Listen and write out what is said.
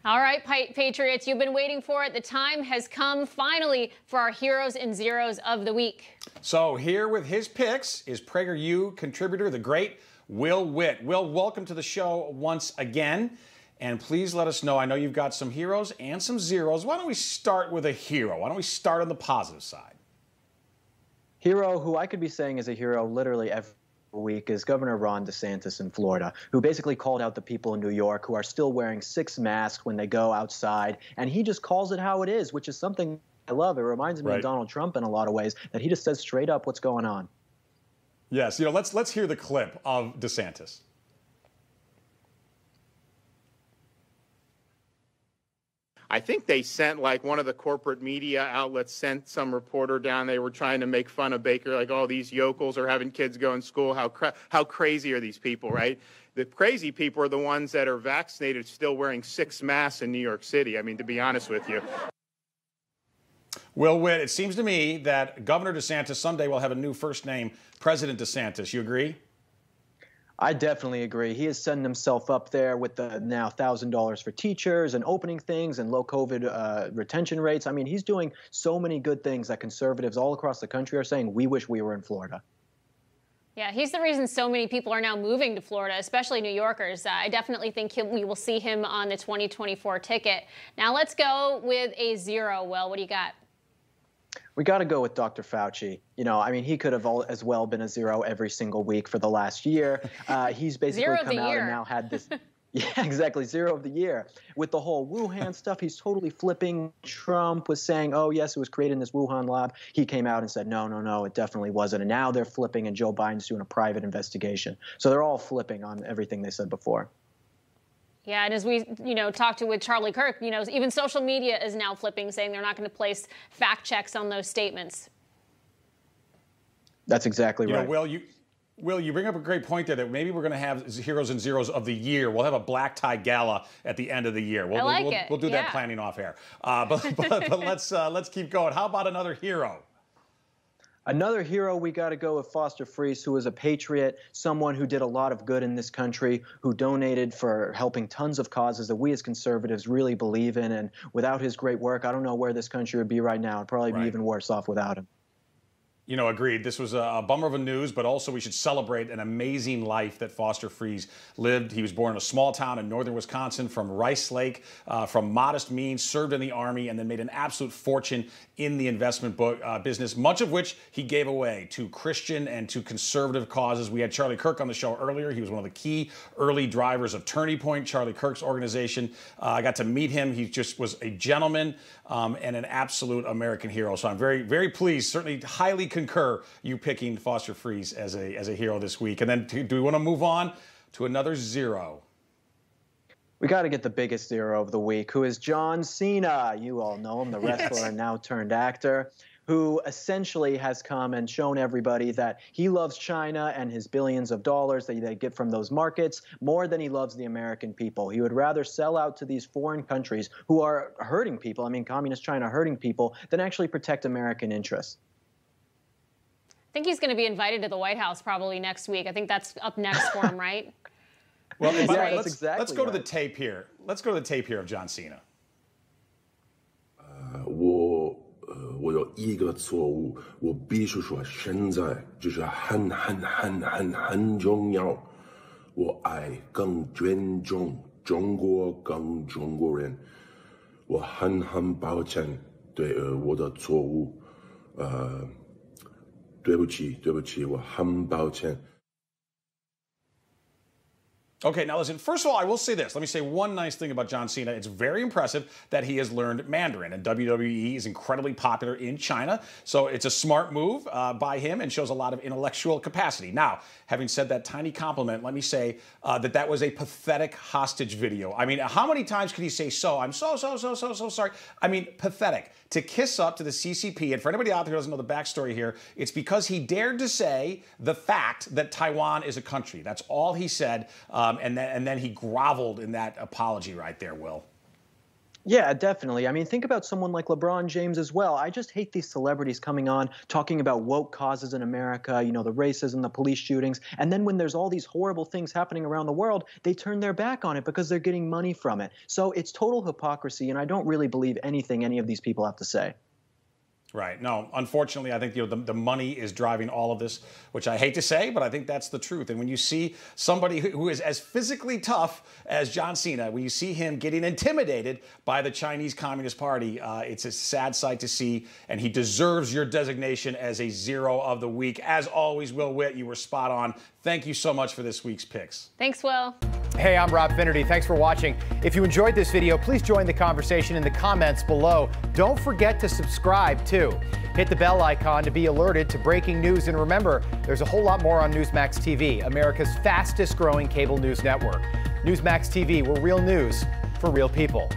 All right, Patriots, you've been waiting for it. The time has come finally for our heroes and zeros of the week. So here with his picks is PragerU contributor, the great Will Witt. Will, welcome to the show once again. And please let us know, I know you've got some heroes and some zeros. Why don't we start with a hero? Why don't we start on the positive side? Hero who I could be saying is a hero literally every week is Governor Ron DeSantis in Florida, who basically called out the people in New York who are still wearing 6 masks when they go outside. And he just calls it how it is, which is something I love. It reminds me of Donald Trump in a lot of ways, that he just says straight up what's going on. Yes, let's hear the clip of DeSantis. I think they sent, like, one of the corporate media outlets sent some reporter down. They were trying to make fun of Baker, like, oh, these yokels are having kids go in school. How crazy are these people, right? The crazy people are the ones that are vaccinated still wearing 6 masks in New York City. I mean, to be honest with you. Will Witt, it seems to me that Governor DeSantis someday will have a new first name, President DeSantis. You agree? I definitely agree. He is setting himself up there with the now $1,000 for teachers and opening things and low COVID retention rates. I mean, he's doing so many good things that conservatives all across the country are saying, we wish we were in Florida. Yeah, he's the reason so many people are now moving to Florida, especially New Yorkers. I definitely think we will see him on the 2024 ticket. Now let's go with a zero. Will, what do you got? We got to go with Dr. Fauci. You know, I mean, he could have as well been a zero every single week for the last year. He's basically come out and now had this. Yeah, exactly. Zero of the year. With the whole Wuhan stuff, he's totally flipping. Trump was saying, oh, yes, it was created in this Wuhan lab. He came out and said, no, no, no, it definitely wasn't. And now they're flipping, and Joe Biden's doing a private investigation. So they're all flipping on everything they said before. Yeah, and as we, talked with Charlie Kirk, even social media is now flipping, saying they're not going to place fact checks on those statements. That's exactly right. Will, you bring up a great point there that maybe we're going to have heroes and zeros of the year. We'll have a black tie gala at the end of the year. We'll do that planning off air. But let's keep going. How about another hero? Another hero, we got to go with Foster Friess, who is a patriot, someone who did a lot of good in this country, who donated for helping tons of causes that we as conservatives really believe in. And without his great work, I don't know where this country would be right now. It'd probably be even worse off without him. Agreed. This was a bummer of a news, but also we should celebrate an amazing life that Foster Friess lived. He was born in a small town in northern Wisconsin from Rice Lake, from modest means, served in the Army, and then made an absolute fortune in the investment business, much of which he gave away to Christian and to conservative causes. We had Charlie Kirk on the show earlier. He was one of the key early drivers of Turning Point, Charlie Kirk's organization. I got to meet him. He just was a gentleman and an absolute American hero. So I'm very, very pleased, certainly highly concur you picking Foster Friess as a hero this week. And then do we want to move on to another zero? We got to get the biggest zero of the week, who is John Cena. You all know him, the wrestler and now turned actor, who essentially has come and shown everybody that he loves China and his billions of dollars that they get from those markets more than he loves the American people. He would rather sell out to these foreign countries who are hurting people, I mean, communist China hurting people, than actually protect American interests. I think he's going to be invited to the White House probably next week. I think that's up next for him, right? Well, yeah, let's go to the tape here. Let's go to the tape here of John Cena. 我有一个错误，我必须说，现在就是很重要。我爱更尊重中国，更中国人。我很抱歉对我的错误，对不起，我很抱歉。 Okay, now listen, first of all, I will say this. Let me say one nice thing about John Cena. It's very impressive that he has learned Mandarin, and WWE is incredibly popular in China. So it's a smart move by him and shows a lot of intellectual capacity. Now, having said that tiny compliment, let me say that was a pathetic hostage video. I mean, how many times can he say so? I'm so sorry. I mean, pathetic. To kiss up to the CCP, and for anybody out there who doesn't know the backstory here, it's because he dared to say the fact that Taiwan is a country. That's all he said. And then he groveled in that apology right there, Will. Yeah, definitely. I mean, think about someone like LeBron James as well. I just hate these celebrities coming on talking about woke causes in America, you know, the racism, the police shootings. And then when there's all these horrible things happening around the world, they turn their back on it because they're getting money from it. So it's total hypocrisy. And I don't really believe anything any of these people have to say. Right. No, unfortunately, I think the money is driving all of this, which I hate to say, but I think that's the truth. And when you see somebody who is as physically tough as John Cena, when you see him getting intimidated by the Chinese Communist Party, it's a sad sight to see. And he deserves your designation as a zero of the week. As always, Will Witt, you were spot on. Thank you so much for this week's picks. Thanks, Will. Hey, I'm Rob Finnerty. Thanks for watching. If you enjoyed this video, please join the conversation in the comments below. Don't forget to subscribe, too. Hit the bell icon to be alerted to breaking news. And remember, there's a whole lot more on Newsmax TV, America's fastest growing cable news network. Newsmax TV, we're real news for real people.